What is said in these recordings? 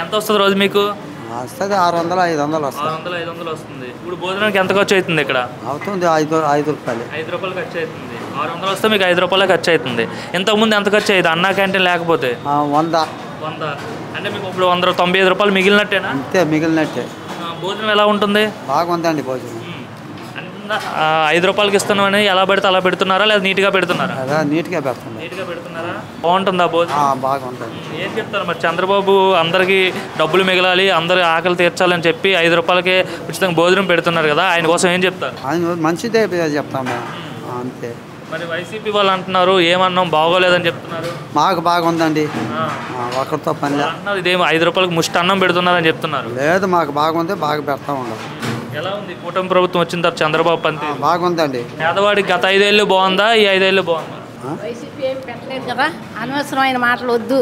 ఎంత వస్తుంది రోజు మీకు? వస్తుంది 600, 500 వస్తుంది. 600, 500 వస్తుంది. ఇప్పుడు భోజనానికి ఎంత ఖర్చు అవుతుంది ఇక్కడ? అవుతుంది 5 రూపాయలు. 5 రూపాయలు ఖర్చు అవుతుంది. 600 వస్తే మీకు 5 రూపాయలు ఖర్చు అవుతుంది. ఇంతకుముందు ఎంత ఖర్చు అయ్యేది అన్నా క్యాంటీన్ లేకపోతే? 100. అంటే మీకు ఇప్పుడు 195 రూపాయలు మిగిలినట్టేనా? అంతే, మిగిలినట్టే. భోజనం ఎలా ఉంటుంది? బాగుందండి భోజనం. 5 రూపాయలకి ఇస్తున్నామని ఎలా పెడితే అలా పెడుతున్నారా లేదా నీట్గా పెడుతున్నారా? నీట్గా పెడుతున్నారు. నీట్గా పెడుతున్నారా? బాగుంటుందా భోజనం? బాగుంటుంది. ఏం చెప్తారు మరి చంద్రబాబు అందరికీ డబ్బులు మిగలాలి, అందరి ఆకలి తీర్చాలని చెప్పి 5 రూపాయలకే ఉచితంగా భోజనం పెడుతున్నారు కదా, ఆయన కోసం ఏం చెప్తారు? ఆయన మంచిదే చెప్తాం మేము, అంతే. మరి వైసీపీ వాళ్ళు అంటున్నారు ఏమన్నాం బాగోలేదని చెప్తున్నారు. మాకు బాగుందండి, ఒకరితో పని లేదు. ఇదేమో 5 రూపాయలకి ముష్టి అన్నం పెడుతున్నారని చెప్తున్నారు. లేదు, మాకు బాగుంది, బాగా పెడతా ఉండదు. ఎలా ఉంది కూటమి ప్రభుత్వం వచ్చిన తర్వాత చంద్రబాబు పంతి? బాగుందండి. పేదవాడికి గత 5 ఏళ్ళు బాగుందా, ఈ 5 ఏళ్ళు బాగుందా? వైసీపీ ఏం పెట్టలేదు కదా, అనవసరమైన మాటలు వద్దు.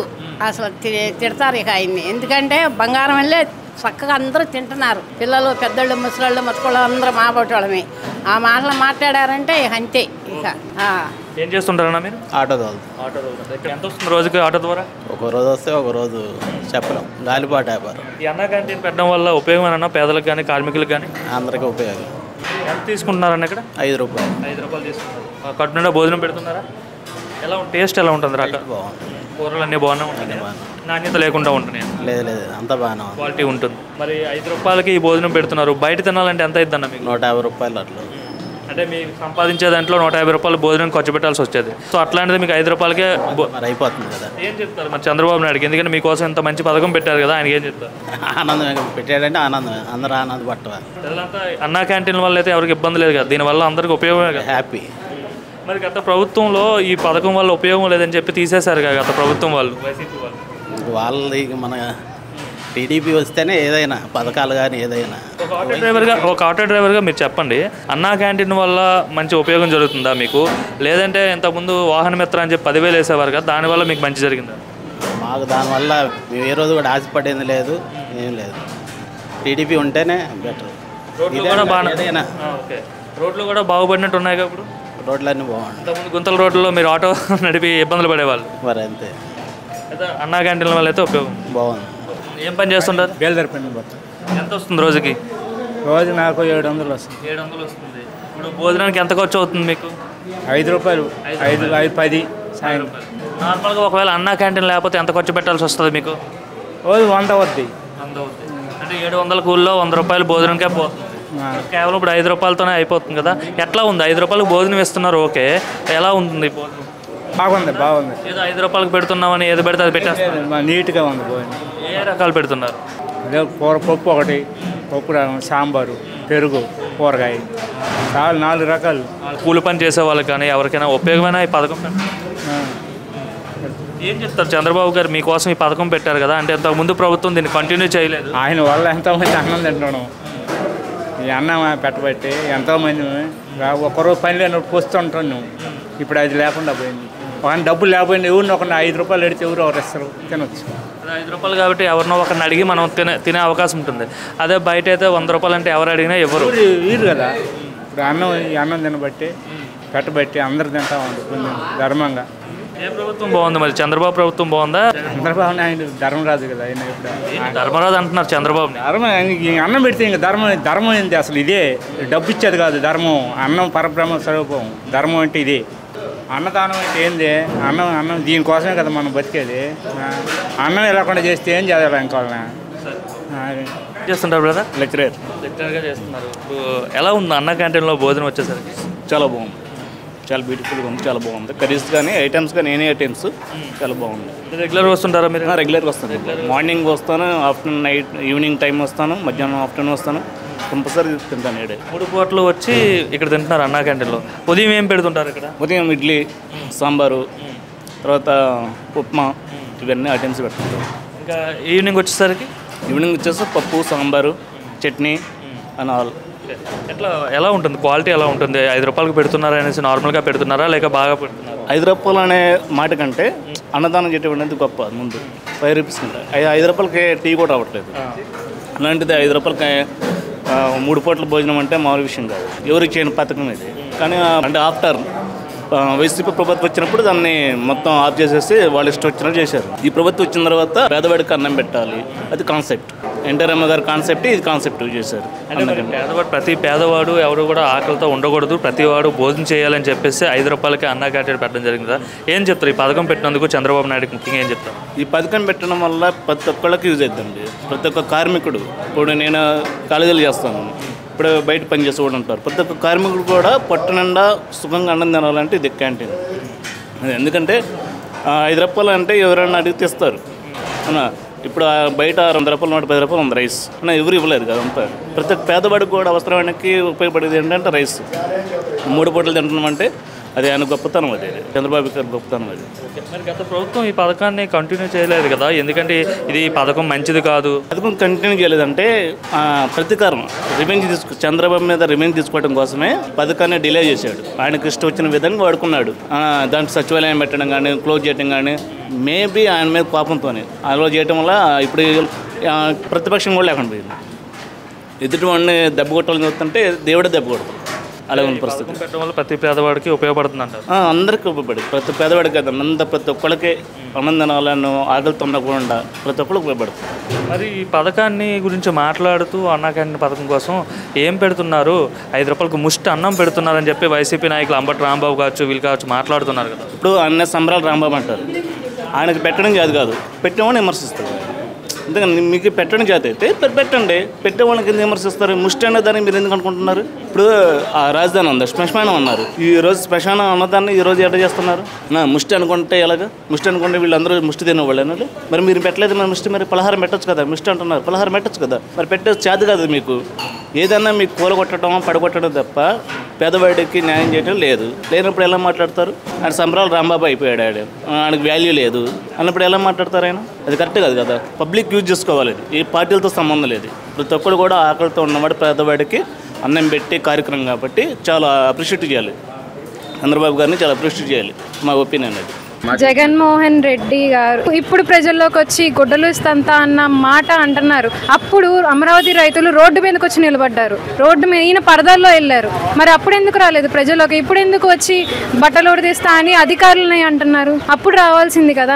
అసలు తిడతారు ఇక ఆయన్ని. ఎందుకంటే బంగారం వెళ్ళే చక్కగా అందరూ తింటున్నారు. పిల్లలు, పెద్దోళ్ళు, ముసలాళ్ళు, మట్టుకోళ్ళు అందరూ మాబోటోళ్ళమే. ఆ మాటలు మాట్లాడారంటే ఇక అంతే. ఇక ఏం చేస్తుంటారన్నా మీరు? ఆటో తోలు. ఎంత వస్తుంది రోజుకి ఆటో ద్వారా? ఒక రోజు వస్తే ఒక రోజు చెప్పలేం, గాలిపాట వ్యాపారం. ఈ అన్నా క్యాంటీన్ పెట్టడం వల్ల ఉపయోగం ఏమన్నా పేదలకు కానీ కార్మికులకు కానీ? అందరికీ ఉపయోగం. ఎంత తీసుకుంటున్నారన్న ఇక్కడ? 5 రూపాయలు. 5 రూపాయలు తీసుకుంటారు. కట్టు నిండా భోజనం పెడుతున్నారా? ఎలా ఉంటుంది? టేస్ట్ ఎలా ఉంటుంది? బాగుంది. కూరలు అన్నీ బాగానే ఉంటాయి, నాణ్యత లేకుండా ఉంటున్నాయి? లేదు, అంతా బాగానే ఉంది, క్వాలిటీ ఉంటుంది. మరి 5 రూపాయలకి ఈ భోజనం పెడుతున్నారు, బయట తినాలంటే ఎంత అవుతుందన్న మీకు? 150 రూపాయలు అట్లా. అంటే మీరు సంపాదించే దాంట్లో 150 రూపాయలు భోజనం ఖర్చు పెట్టాల్సి వచ్చేది. సో అట్లాంటిది మీకు 5 రూపాయలకే మరి అయిపోతుంది కదా. ఏం చెప్తారు మరి చంద్రబాబు నాయుడుకి? ఎందుకంటే మీకోసం ఇంత మంచి పథకం పెట్టారు కదా, ఆయనకి ఏం చెప్తారు? ఆనందమే పెట్టాడంటే ఆనందమే, అందరూ ఆనంద పట్టవా. అన్నా క్యాంటీన్ వల్ల అయితే ఎవరికి ఇబ్బంది లేదు కదా, దీనివల్ల అందరికి ఉపయోగమే కదా, హ్యాపీ. మరి గత ప్రభుత్వంలో ఈ పథకం వల్ల ఉపయోగం లేదని చెప్పి తీసేశారు కదా గత ప్రభుత్వం వాళ్ళు, వైసీపీ వాళ్ళు. వాళ్ళది మన టీడీపీ వస్తేనే ఏదైనా పథకాలు కానీ ఏదైనా. ఒక ఆటో డ్రైవర్గా మీరు చెప్పండి, అన్నా క్యాంటీన్ వల్ల మంచి ఉపయోగం జరుగుతుందా మీకు? లేదంటే ఇంతకుముందు వాహన మిత్ర అని చెప్పి 10,000 వేసేవారు కదా, దానివల్ల మీకు మంచి జరిగిందా? మాకు దానివల్ల మేము ఏ రోజు కూడా ఆశపడేది లేదు, ఏం లేదు. టీడీపీ ఉంటేనే బెటర్. రోడ్లు కూడా బాగుపడినట్టు ఉన్నాయి కదా ఇప్పుడు? రోడ్లన్నీ బాగుంటాయి. ఇంతకుముందు గుంతల రోడ్లలో మీరు ఆటో నడిపి ఇబ్బందులు పడేవాళ్ళు, మరి అంతే. అయితే అన్నా క్యాంటీన్ వల్ల అయితే ఉపయోగం బాగుంది. ఏం పని చేస్తుంటారు? బేల్దారి పని పోతాం. ఎంత వస్తుంది రోజుకి? రోజు నాకు 700 వస్తుంది. 700 వస్తుంది. ఇప్పుడు భోజనానికి ఎంత ఖర్చు అవుతుంది మీకు? 5 రూపాయలు, 5, 10 సాయం. నార్మల్గా ఒకవేళ అన్నా క్యాంటీన్ లేకపోతే ఎంత ఖర్చు పెట్టాల్సి వస్తుంది మీకు? రోజు 100 అవుద్ది. అంటే 700 కూల్లో 100 రూపాయలు భోజనంకే పోతుంది. కేవలం ఇప్పుడు 5 రూపాయలతోనే అయిపోతుంది కదా. ఎట్లా ఉంది? 5 రూపాయలకు భోజనం ఇస్తున్నారు, ఓకే. ఎలా ఉంటుంది భోజనం? బాగుంది. ఏదో 5 రూపాయలకు పెడుతున్నామని ఏది పెడితే అది పెట్టేస్తారు. నీట్గా ఉంది భోజనం. ఏ రకాలు పెడుతున్నారు? అదే పప్పు ఒకటి, పప్పు సాంబారు, పెరుగు, కూరగాయ, చాలా 4 రకాలు. కూలి పని చేసే వాళ్ళకి కానీ ఎవరికైనా ఉపయోగమైన ఈ పథకం ఏం చెప్తారు? చంద్రబాబు గారు మీకోసం ఈ పథకం పెట్టారు కదా, అంటే ఇంతకు ముందు ప్రభుత్వం దీన్ని కంటిన్యూ చేయలేదు. ఆయన వల్ల ఎంతోమంది అన్నం తింటున్నాం. ఈ అన్నం పెట్టబట్టి ఎంతోమంది ఒకరోజు పని లేనప్పుడు పోస్తుంటాం నువ్వు. ఇప్పుడు అది లేకుండా పోయింది. ఒక డబ్బులు లేకపోయింది, ఎవరిని ఒక 5 రూపాయలు ఎడితే ఎవరు ఒకరు ఇస్తారు, తినొచ్చు. 5 రూపాయలు కాబట్టి ఎవరినో ఒకరిని అడిగి మనం తినే అవకాశం ఉంటుంది. అదే బయట అయితే 100 రూపాయలు అంటే ఎవరు అడిగినా ఎవరు వీరు కదా. ఇప్పుడు ఈ అన్నం తినబట్టి పెట్టబట్టి అందరు తింటా ఉంది కొంచెం ధర్మంగా. ఏ ప్రభుత్వం బాగుంది మరి? చంద్రబాబు ప్రభుత్వం బాగుందా? చంద్రబాబు ఆయన ధర్మరాజు కదా, ఆయన ఇప్పుడు ధర్మరాజు అంటున్నారు చంద్రబాబు. అన్నం పెడితే ఇంకా ధర్మం ఏంటి అసలు? ఇదే డబ్బు ఇచ్చేది కాదు ధర్మం. అన్నం పరబ్రహ్మ స్వరూపం. ధర్మం అంటే ఇదే. అన్నదానం అంటే ఏంది? అన్నం దీనికోసమే కదా మనం బతికేది. అన్నం వెళ్ళకుండా చేస్తే ఏం చేయాలి ఇంకోళ్ళని చేస్తుంటారు బ్రదర్? లెక్చరర్గా చేస్తున్నారు. ఎలా ఉంది అన్న క్యాంటీన్లో భోజనం వచ్చేసరికి? చాలా బాగుంది, చాలా బ్యూటిఫుల్గా ఉంది, చాలా బాగుంది. కర్రీస్ కానీ ఐటమ్స్ కానీ ఎనీ ఐటమ్స్ చాలా బాగుంది. రెగ్యులర్గా వస్తుంటారా మీరు? రెగ్యులర్గా వస్తాను. మార్నింగ్ వస్తాను, ఆఫ్టర్నూన్ నైట్ ఈవినింగ్ టైం వస్తాను, మధ్యాహ్నం ఆఫ్టర్నూన్ వస్తాను, కంపల్సరీ తింటాను. 3 పూటలు వచ్చి ఇక్కడ తింటున్నారు అన్నా క్యాంటీన్లో. ఉదయం ఏం పెడుతుంటారు ఇక్కడ? ఉదయం ఇడ్లీ, సాంబారు, తర్వాత ఉప్మా, ఇవన్నీ ఐటమ్స్ పెడుతుంటారు. ఇంకా ఈవినింగ్ వచ్చేసరికి? ఈవినింగ్ వచ్చేసి పప్పు, సాంబారు, చట్నీ అని ఆల్. ఎలా ఉంటుంది? క్వాలిటీ ఎలా ఉంటుంది? 5 రూపాయలకు పెడుతున్నారా అనేసి నార్మల్గా పెడుతున్నారా లేక బాగా పెడుతున్నారా? 5 రూపాయలు అనే మాట కంటే అన్నదానం చేయడం గొప్ప. ముందు 5 రూపీస్ ఉంటాయి. 5 రూపాయలకి టీ కూడా రావట్లేదు. అలాంటిది 5 రూపాయలకి 3 పూటల భోజనం అంటే మామూలు విషయం కాదు. ఎవరికి చేయని పథకం ఇది. కానీ అంటే ఆఫ్టర్ వైసీపీ ప్రభుత్వం వచ్చినప్పుడు దాన్ని మొత్తం ఆఫ్ చేసేసి వాళ్ళు ఇష్టం వచ్చినట్టు చేశారు. ఈ ప్రభుత్వం వచ్చిన తర్వాత పేదవాడికి అన్నం పెట్టాలి, అది కాన్సెప్ట్. ఎన్టీ రామారావు గారి కాన్సెప్ట్ ఇది కాన్సెప్ట్ చేశారు. పేదవాడు ప్రతి పేదవాడు ఎవరు కూడా ఆకలితో ఉండకూడదు, ప్రతివాడు భోజనం చేయాలని చెప్పేసి 5 రూపాయలకి అన్నా క్యాంటీన్ పెట్టడం జరిగింది కదా. ఏం చెప్తారు ఈ పథకం పెట్టినందుకు చంద్రబాబు నాయుడుకి ముఖ్యంగా ఏం చెప్తారు? ఈ పథకం పెట్టడం వల్ల ప్రతి ఒక్కళ్ళకి యూజ్ అవుతుందండి. ప్రతి ఒక్క కార్మికుడు, ఇప్పుడు నేను కాలేజీలు చేస్తాను, ఇప్పుడు బయట పనిచేసే కూడా ఉంటారు, ప్రతి ఒక్క కార్మికుడు కూడా పొట్ట నిండా సుఖంగా అన్నం తినాలంటే ఇది క్యాంటీన్. ఎందుకంటే 5 రూపాయలు అంటే ఎవరైనా అడిగితే ఇస్తారు. ఇప్పుడు బయట 2 రూపాయలు 10 రూపాయలు ఉంది రైస్, ఎవరు ఇవ్వలేదు కదా. అంతా ప్రతి ఒక్క పేదవాడికి కూడా అవసరానికి ఉపయోగపడేది ఏంటంటే రైస్. 3 పూటలు తింటున్నామంటే అది ఆయన గొప్పతనం, అది చంద్రబాబు గారి గొప్పతనం. అది మరి గత ప్రభుత్వం ఈ పథకాన్ని కంటిన్యూ చేయలేదు కదా, ఎందుకంటే ఇది పథకం మంచిది కాదు. పథకం కంటిన్యూ చేయలేదంటే ప్రతీకారం, రివెంజ్ చంద్రబాబు మీద రివెంజ్ తీసుకోవడం కోసమే పథకాన్ని డిలే చేశాడు. ఆయనకు ఇష్టం వచ్చిన విధంగా వాడుకున్నాడు. దాంట్లో సచివాలయం పెట్టడం కానీ, క్లోజ్ చేయడం కానీ, మేబీ ఆయన మీద కోపంతోనే అలా చేయడం వల్ల ఇప్పుడు ప్రతిపక్షం కూడా లేకుండా పోయింది. ఎదుటి వాడిని దెబ్బ కొట్టాలని చూస్తుంటే దేవుడే దెబ్బ కొడతాడు. అలా ఉన్న పరిస్థితి పెట్టడం వల్ల ప్రతి పేదవాడికి ఉపయోగపడుతుంది అంటారు. అందరికీ ఉపయోగపడుతుంది. ప్రతి పేదవాడికి కదా, ప్రతి ఒక్కళ్ళకి ఆనందనాలను ఆకలితో ఉండకుండా ప్రతి ఒక్కరికి ఉపయోగపడుతుంది. మరి ఈ పథకాన్ని గురించి మాట్లాడుతూ అన్నా క్యాంటీన్ పథకం కోసం ఏం పెడుతున్నారు, 5 రూపాయలకు ముష్టి అన్నం పెడుతున్నారని చెప్పి వైసీపీ నాయకులు అంబటి రాంబాబు కావచ్చు, వీళ్ళు కావచ్చు మాట్లాడుతున్నారు కదా. ఇప్పుడు అన్న సంబరాలు రాంబాబు అంటారు, ఆయనకు పెట్టడం చేత కాదు, పెట్టేవాడిని విమర్శిస్తారు. ఎందుకంటే మీకు పెట్టడం చేత అయితే పెట్టండి, పెట్టేవాళ్ళకి ఎందుకు విమర్శిస్తారు? ముష్టి అనే దాన్ని మీరు ఎందుకు అనుకుంటున్నారు? ఇప్పుడు ఆ రాజధాని ఉంది, శ్మశానం అన్నారు, ఈరోజు శ్మశానం అన్నదాన్ని ఈరోజు ఎట్లా చేస్తున్నారు? ముష్టి అనుకుంటే ఎలాగా? ముష్టి అనుకుంటే వీళ్ళందరూ ముష్టి తినేవాళ్ళు అన్నట్టు. మరి మీరు పెట్టలేదు, మరి ముష్టి, మరి పలహారం పెట్టచ్చు కదా. ముష్టి అంటున్నారు, పలహారం పెట్టచ్చు కదా. మరి పెట్టే చేత కాదు మీకు. ఏదన్నా మీకు కూల కొట్టడం పడగొట్టడం తప్ప పేదవాడికి న్యాయం చేయడం లేదు. లేనప్పుడు ఎలా మాట్లాడతారు? ఆయన సంబరాలు రాంబాబు అయిపోయాడు, ఆయనకు వాల్యూ లేదు అన్నప్పుడు ఎలా మాట్లాడతారు ఆయన? అది కరెక్ట్ కాదు కదా. పబ్లిక్ యూజ్ చేసుకోవాలి, ఈ పార్టీలతో సంబంధం లేదు. ప్రతి ఒక్కరు కూడా ఆకలితో ఉన్నవాడు పేదవాడికి అన్నం పెట్టి కార్యక్రమం కాబట్టి చాలా అప్రిషియేట్ చేయాలి. చంద్రబాబు గారిని చాలా అప్రిషియేట్ చేయాలి, మా ఒపీనియన్ అది. జగన్మోహన్ రెడ్డి గారు ఇప్పుడు ప్రజల్లోకి వచ్చి గుడ్డలు ఇస్తంతా అన్న మాట అంటున్నారు. అప్పుడు అమరావతి రైతులు రోడ్డు మీదకి వచ్చి నిలబడ్డారు, రోడ్డు మీద ఈయన పరదాల్లో వెళ్ళారు. మరి అప్పుడు ఎందుకు రాలేదు ప్రజల్లోకి? ఇప్పుడు ఎందుకు వచ్చి బట్టలు ఉడిదిస్తా అని అధికారులని అంటున్నారు? అప్పుడు రావాల్సింది కదా.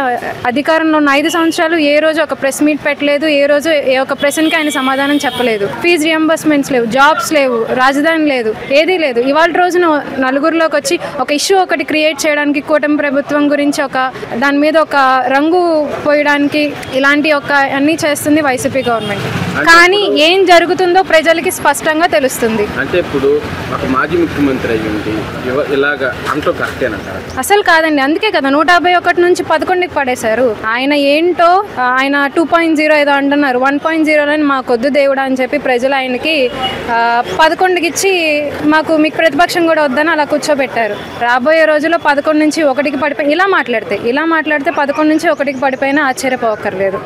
అధికారంలో ఉన్న 5 సంవత్సరాలు ఏ రోజు ఒక ప్రెస్ మీట్ పెట్టలేదు, ఏ రోజు ఏ ఒక ప్రశ్నకి ఆయన సమాధానం చెప్పలేదు. ఫీజు రియంబర్స్మెంట్స్ లేవు, జాబ్స్ లేవు, రాజధాని లేదు, ఏదీ లేదు. ఇవాళ రోజున నలుగురిలోకి వచ్చి ఒక ఇష్యూ ఒకటి క్రియేట్ చేయడానికి కూటమి ప్రభుత్వం గురించి దాని మీద ఒక రంగు పోయడానికి ఇలాంటి అన్ని చేస్తుంది వైసీపీ గవర్నమెంట్. కానీ ఏం జరుగుతుందో ప్రజలకి స్పష్టంగా తెలుస్తుంది. అంటే ఇప్పుడు ఒక మాజీ ముఖ్యమంత్రి అయ్యింది ఇలాగా అంటూ కరెక్టేనంటారు? అసలు కాదండి, అందుకే కదా 151 నుంచి 11కి పడేశారు. ఆయన ఏంటో ఆయన 2.0 ఏదో అంటున్నారు, 1.0 మాకొద్దు దేవుడా అని చెప్పి ప్రజలు ఆయనకి 11కి ఇచ్చి మీకు ప్రతిపక్షం కూడా వద్దని అలా కూర్చోబెట్టారు. రాబోయే రోజుల్లో 11 నుంచి 1కి పడిపోయి ఇలా మాట్లాడితే 11 నుంచి 1కి పడిపోయినా ఆశ్చర్యపోవక్కర్లేదు.